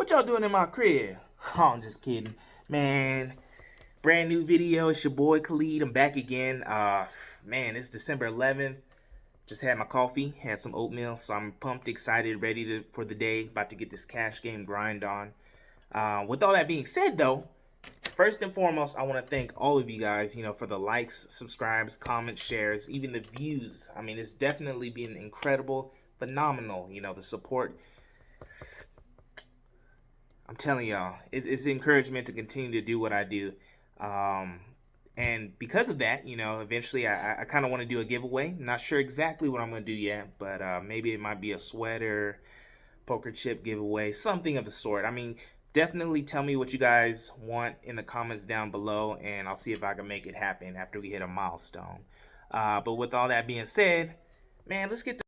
What y'all doing in my crib? Oh, I'm just kidding. Man, brand new video. It's your boy Khalid. I'm back again. Man, it's December 11th. Just had my coffee, had some oatmeal, so I'm pumped, excited, ready for the day. About to get this cash game grind on. With all that being said, though, first and foremost, I want to thank all of you guys, for the likes, subscribes, comments, shares, even the views. I mean, it's definitely been incredible, phenomenal, the support. I'm telling y'all, it's encouragement to continue to do what I do. Um, and because of that, eventually I kind of want to do a giveaway. Not sure exactly what I'm going to do yet, but maybe it might be a sweater, poker chip giveaway, something of the sort. I mean, definitely tell me what you guys want in the comments down below, and I'll see if I can make it happen after we hit a milestone. But with all that being said, man, let's get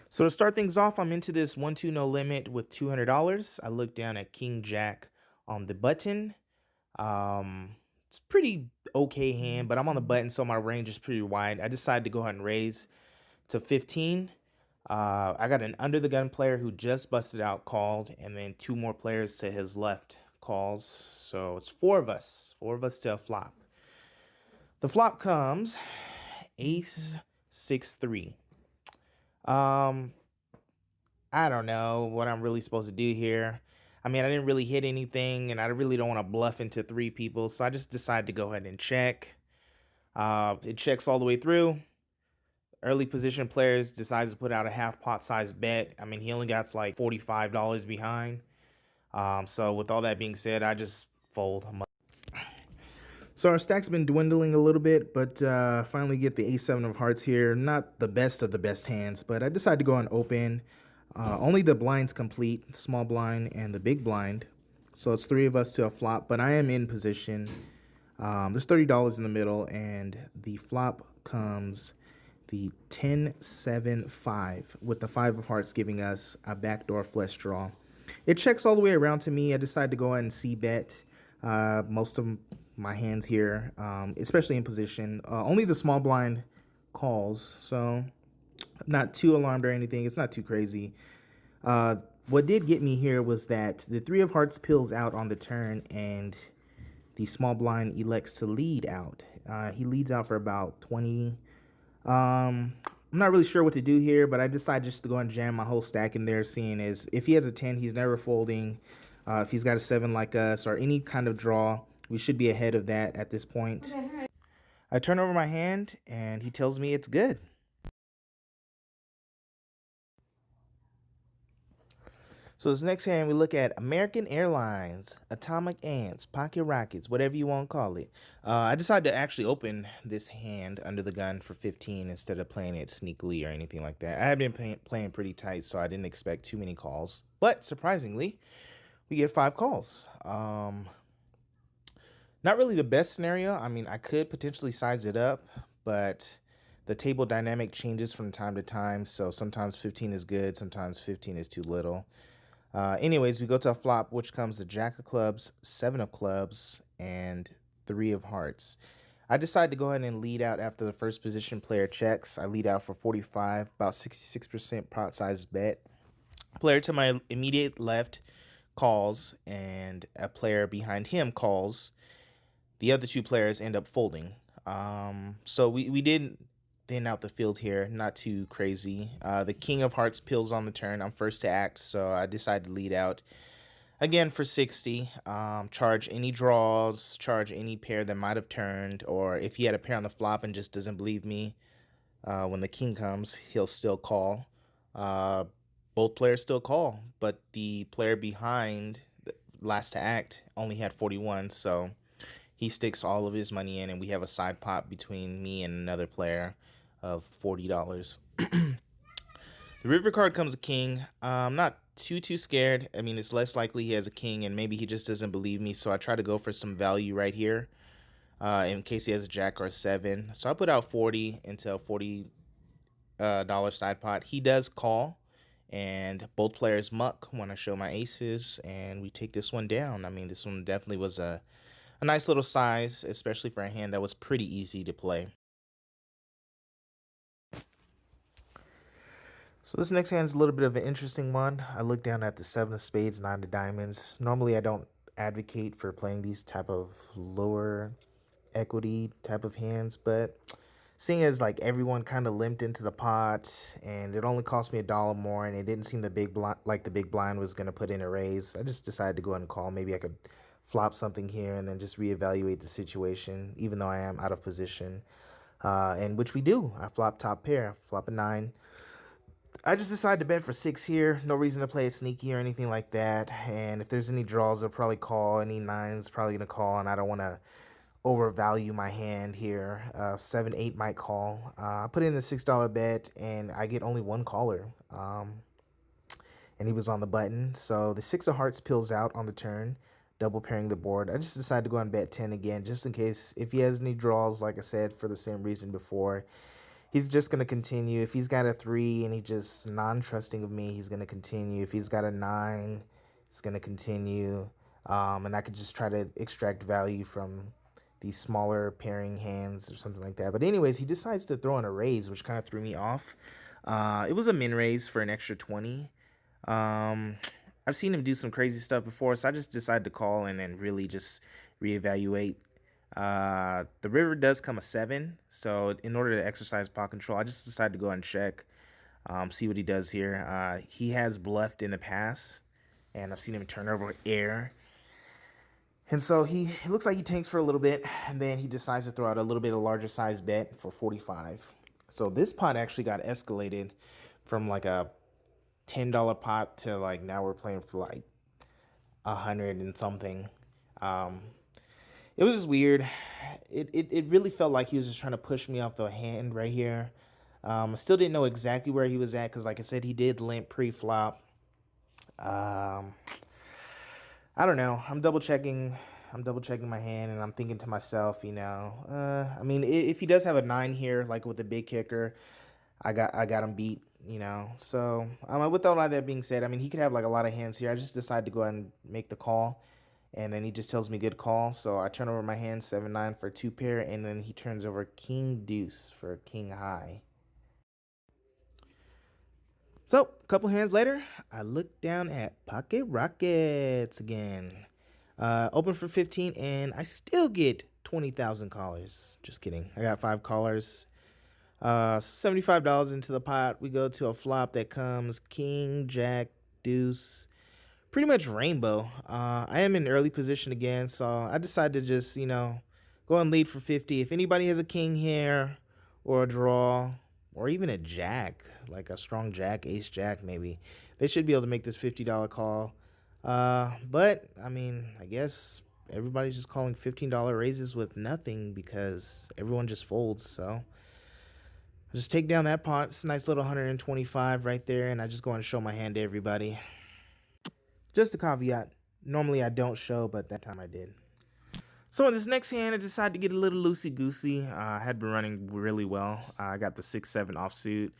So to start things off, I'm into this 1-2 no limit with $200. I look down at King Jack on the button. It's pretty okay hand, but I'm on the button, so my range is pretty wide. I decided to go ahead and raise to 15. I got an under the gun player who just busted out called, and then two more players to his left calls. So it's four of us to a flop. The flop comes ace 6-3. Um, I don't know what I'm really supposed to do here. I mean, I didn't really hit anything, and I really don't want to bluff into three people, so I just decided to go ahead and check. It checks all the way through. Early position players decides to put out a half pot size bet. I mean, he only got like $45 behind. So with all that being said, I just fold. So our stack's been dwindling a little bit, but finally get the A7 of hearts here. Not the best of the best hands, but I decided to go on open. Only the blinds complete, small blind and the big blind. So it's three of us to a flop, but I am in position. There's $30 in the middle, and the flop comes the 10-7-5, with the 5 of hearts giving us a backdoor flush draw. It checks all the way around to me. I decided to go ahead and c-bet most of my hands here, especially in position. Only the small blind calls, so I'm not too alarmed or anything. It's not too crazy. What did get me here was that the 3 of hearts pills out on the turn, and the small blind elects to lead out. He leads out for about 20. I'm not really sure what to do here, but I decided just to go and jam my whole stack in there, seeing as if he has a 10, he's never folding. If he's got a 7 like us, or any kind of draw, we should be ahead of that at this point. Okay. I turn over my hand, and he tells me it's good. So this next hand, we look at American Airlines, Atomic Ants, Pocket Rockets, whatever you want to call it. I decided to actually open this hand under the gun for 15 instead of playing it sneakily or anything like that. I had been playing pretty tight, so I didn't expect too many calls. But surprisingly, we get 5 calls. Not really the best scenario. I mean, I could potentially size it up, but the table dynamic changes from time to time. So sometimes 15 is good, sometimes 15 is too little. Anyways, we go to a flop, which comes the Jack of Clubs, 7 of Clubs, and 3 of Hearts. I decide to go ahead and lead out after the first position player checks. I lead out for 45, about 66% pot size bet. Player to my immediate left calls, and a player behind him calls. The other 2 players end up folding. So we did thin out the field here, not too crazy. The King of Hearts pills on the turn. I'm first to act, so I decided to lead out again for 60. Charge any draws, charge any pair that might have turned, or if he had a pair on the flop and just doesn't believe me, when the king comes, he'll still call. Both players still call, but the player behind, last to act only had 41, so he sticks all of his money in, and we have a side pot between me and another player of $40. The river card comes a king. I'm not too scared. I mean, it's less likely he has a king, and maybe he just doesn't believe me. So I try to go for some value right here, in case he has a jack or a seven. So I put out 40 into a $40 side pot. He does call, and both players muck when I show my aces, and we take this one down. I mean, this one definitely was a nice little size, especially for a hand that was pretty easy to play. So this next hand is a little bit of an interesting one. I look down at the seven of spades, nine of diamonds. Normally I don't advocate for playing these type of lower equity type of hands, but seeing as like everyone kind of limped into the pot and it only cost me $1 more and it didn't seem the big blind like the big blind was gonna put in a raise, I just decided to go ahead and call. Maybe I could flop something here and then just reevaluate the situation, even though I am out of position. And which we do. I flop top pair, flop a nine. I just decided to bet for six here. No reason to play a sneaky or anything like that. And if there's any draws, they'll probably call. Any nines, probably gonna call. And I don't want to overvalue my hand here. 7, 8 might call. I put in the $6 bet, and I get only one caller. And he was on the button. So the six of hearts peels out on the turn, double pairing the board. I just decided to go and bet 10 again, just in case if he has any draws. Like I said, for the same reason before. He's just going to continue. If he's got a 3 and he's just non-trusting of me, he's going to continue. If he's got a 9, it's going to continue. And I could just try to extract value from these smaller pairing hands or something like that. But anyways, he decides to throw in a raise, which kind of threw me off. It was a min raise for an extra 20. Um, I've seen him do some crazy stuff before, so I just decided to call and then really just reevaluate. The river does come a 7, so in order to exercise pot control, I just decided to go and check, see what he does here. He has bluffed in the past, and I've seen him turn over air. And so it looks like he tanks for a little bit, and then he decides to throw out a little bit of larger size bet for 45. So this pot actually got escalated from like a $10 pot to like now we're playing for like 100 and something. Um, it was just weird. It really felt like he was just trying to push me off the hand right here. I still didn't know exactly where he was at because, like I said, he did limp pre-flop. Um, I don't know. I'm double checking. I'm double checking my hand, and I'm thinking to myself, I mean, if he does have a 9 here, like with the big kicker, I got him beat. So with all that being said, I mean, he could have like a lot of hands here. I just decided to go ahead and make the call. And then he just tells me good call. So I turn over my hand 7-9 for 2 pair. And then he turns over king deuce for king high. So a couple hands later, I look down at pocket rockets again. Open for 15 and I still get 20,000 callers. Just kidding. I got 5 callers. $75 into the pot. We go to a flop that comes king, jack, deuce, pretty much rainbow. I am in early position again, so I decided to just, go and lead for 50. If anybody has a king here or a draw or even a jack, like a strong jack, ace jack maybe, they should be able to make this $50 call. But, I mean, I guess everybody's just calling $15 raises with nothing because everyone just folds, so I just take down that pot. It's a nice little 125 right there, and I just go and show my hand to everybody. Just a caveat, normally I don't show, but that time I did. So in this next hand, I decided to get a little loosey-goosey. I had been running really well. I got the 6-7 offsuit.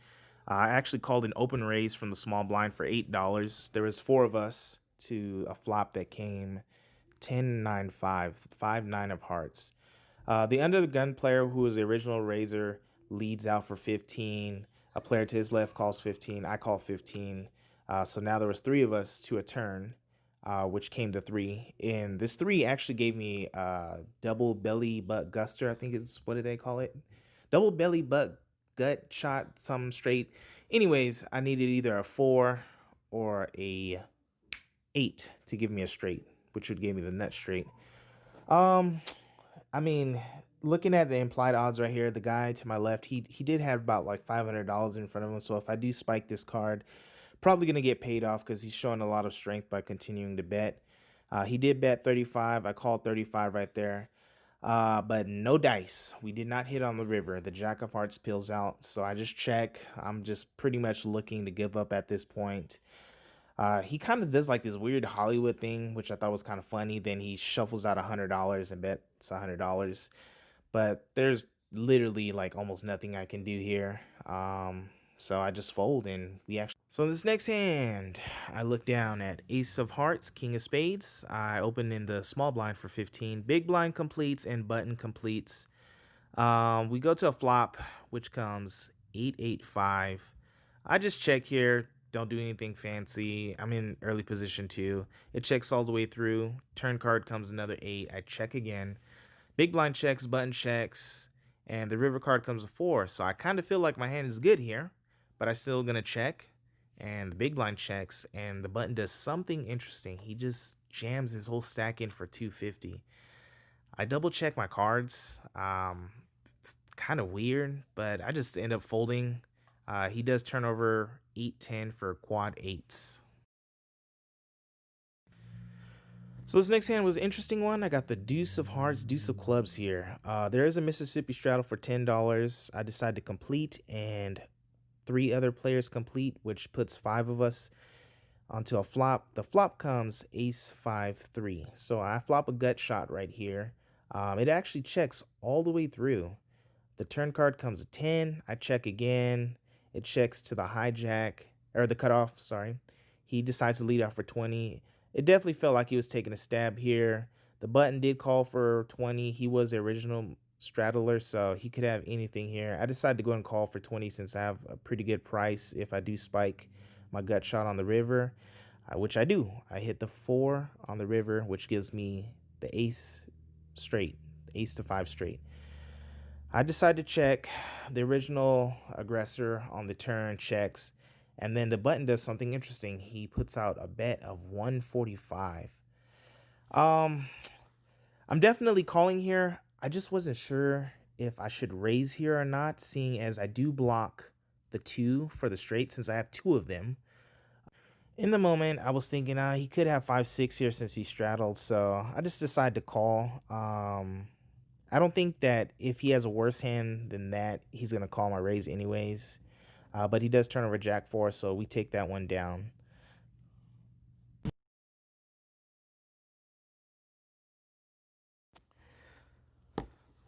I actually called an open raise from the small blind for $8. There was 4 of us to a flop that came 10-9-5, 5-9 of hearts. The under the gun player, who was the original raiser, leads out for 15. A player to his left calls 15. I call 15. So now there was 3 of us to a turn, which came to 3. And this 3 actually gave me double belly butt guster, I think is, what do they call it? Double belly butt gut shot, some straight. Anyways, I needed either a 4 or a 8 to give me a straight, which would give me the nut straight. I mean, looking at the implied odds right here, the guy to my left, he did have about like $500 in front of him. So if I do spike this card, probably going to get paid off because he's showing a lot of strength by continuing to bet. He did bet 35. I called 35 right there. But no dice. We did not hit on the river. The Jack of Hearts peels out. So I just check. I'm just pretty much looking to give up at this point. He kind of does like this weird Hollywood thing, which I thought was kind of funny. Then he shuffles out $100 and bets $100. But there's literally like almost nothing I can do here. So I just fold and we actually. So in this next hand, I look down at Ace of Hearts, King of Spades. I open in the small blind for 15. Big blind completes and button completes. We go to a flop, which comes 885. I just check here. Don't do anything fancy. I'm in early position too. It checks all the way through. Turn card comes another 8. I check again. Big blind checks, button checks, and the river card comes a 4. So I kind of feel like my hand is good here, but I still gonna check. And the big blind checks, and the button does something interesting. He just jams his whole stack in for 250. I double check my cards. It's kind of weird, but I just end up folding. He does turn over 8-10 for quad eights. So this next hand was an interesting one. I got the Deuce of Hearts, Deuce of Clubs here. There is a Mississippi straddle for $10. I decided to complete, and 3 other players complete, which puts 5 of us onto a flop. The flop comes Ace 5-3. So I flop a gut shot right here. It actually checks all the way through. The turn card comes a 10. I check again. It checks to the hijack, or the cutoff, sorry. He decides to lead off for 20. It definitely felt like he was taking a stab here. The button did call for 20. He was the original straddler, so he could have anything here. I decided to go and call for 20 since I have a pretty good price if I do spike my gut shot on the river, which I do. I hit the 4 on the river, which gives me the ace straight, ace to 5 straight. I decide to check. The original aggressor on the turn checks, and then the button does something interesting. He puts out a bet of 145. Um, I'm definitely calling here. I just wasn't sure if I should raise here or not, seeing as I do block the 2 for the straight since I have 2 of them. In the moment, I was thinking, he could have 5-6 here since he straddled, so I just decided to call. I don't think that if he has a worse hand than that, he's going to call my raise anyways. But he does turn over Jack 4, so we take that one down.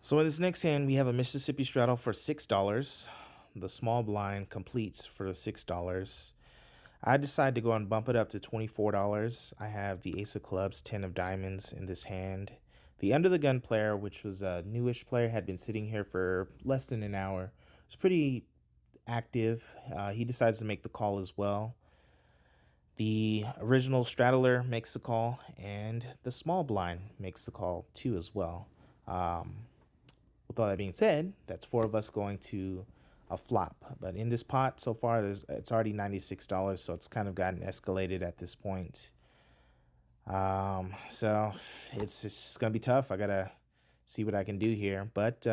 So in this next hand, we have a Mississippi straddle for $6. The small blind completes for $6. I decide to go and bump it up to $24. I have the Ace of Clubs, 10 of Diamonds in this hand. The Under the Gun player, which was a newish player, had been sitting here for less than an hour. It's pretty active. He decides to make the call as well. The original straddler makes the call, and the small blind makes the call too as well. Um, with all that being said, that's 4 of us going to a flop. But in this pot so far, it's already $96, so it's kind of gotten escalated at this point. So it's just gonna be tough. I gotta see what I can do here. But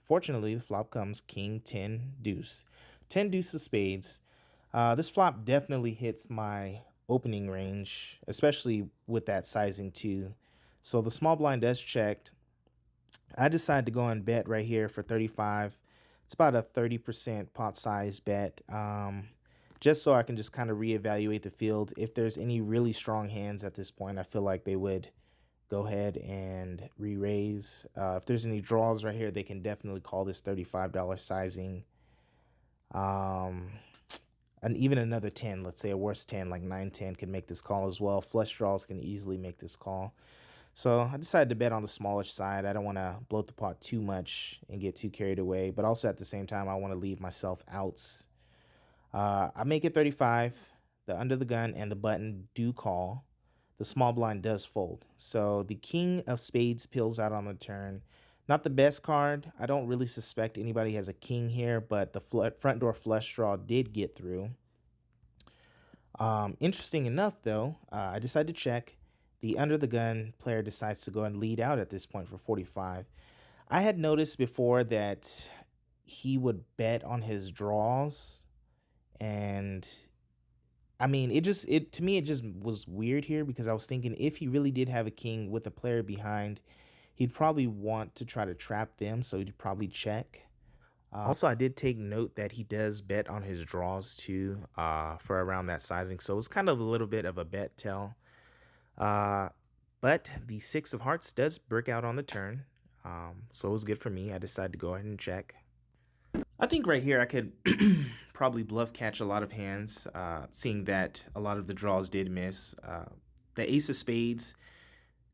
fortunately, the flop comes King 10 Deuce, 10 Deuce of Spades. This flop definitely hits my opening range, especially with that sizing too. So the small blind does checked. I decided to go and bet right here for 35. It's about a 30% pot size bet. Just so I can just kind of reevaluate the field. If there's any really strong hands at this point, I feel like they would go ahead and re-raise. If there's any draws right here, they can definitely call this $35 sizing. And even another 10, let's say a worse 10, like 9-10 can make this call as well. Flush draws can easily make this call. So I decided to bet on the smallish side. I don't want to bloat the pot too much and get too carried away, but also at the same time, I want to leave myself outs. I make it 35. The under the gun and the button do call. The small blind does fold. So the king of spades peels out on the turn. Not the best card. I don't really suspect anybody has a king here, but the front door flush draw did get through. Interesting enough, though, I decided to check. The under the gun player decides to go and lead out at this point for 45. I had noticed before that he would bet on his draws, and I mean, it to me, it just was weird here because I was thinking if he really did have a king with a player behind, he'd probably want to try to trap them, so he'd probably check. Also, I did take note that he does bet on his draws too, for around that sizing. So it's kind of a little bit of a bet tell. Uh, but the six of hearts does break out on the turn. So it was good for me. I decided to go ahead and check. I think right here I could probably bluff catch a lot of hands, seeing that a lot of the draws did miss. The ace of spades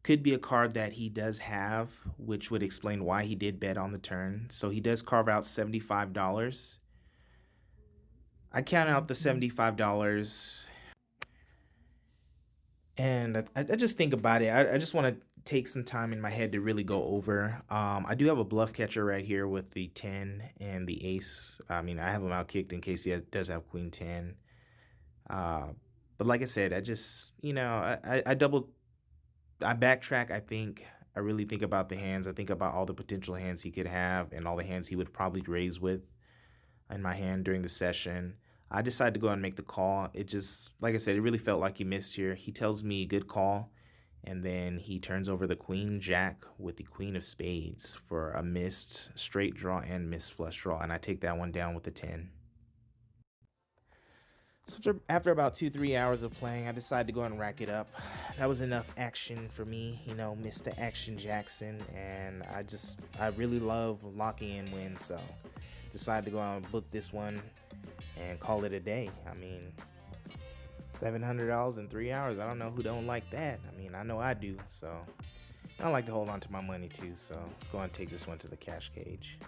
could be a card that he does have, which would explain why he did bet on the turn. So he does carve out $75. I count out the $75 and I just think about it. I just want to take some time in my head to really go over. I do have a bluff catcher right here with the 10 and the ace. I mean, I have him outkicked in case does have queen 10. Uh, but like I said, I just, I backtrack. I really think about the hands. I think about all the potential hands he could have and all the hands he would probably raise with in my hand during the session. I decided to go and make the call. It just, like I said, it really felt like he missed here. He tells me good call, and then he turns over the queen jack with the queen of spades for a missed straight draw and missed flush draw, and I take that one down with the 10. So after about 2-3 hours of playing, I decided to go and rack it up. That was enough action for me, Mr. Action Jackson, and I really love locking in wins, so decided to go out and book this one and call it a day. I mean, $700 in 3 hours. I don't know who don't like that. I mean, I know I do, so I like to hold on to my money too, so let's go and take this one to the cash cage.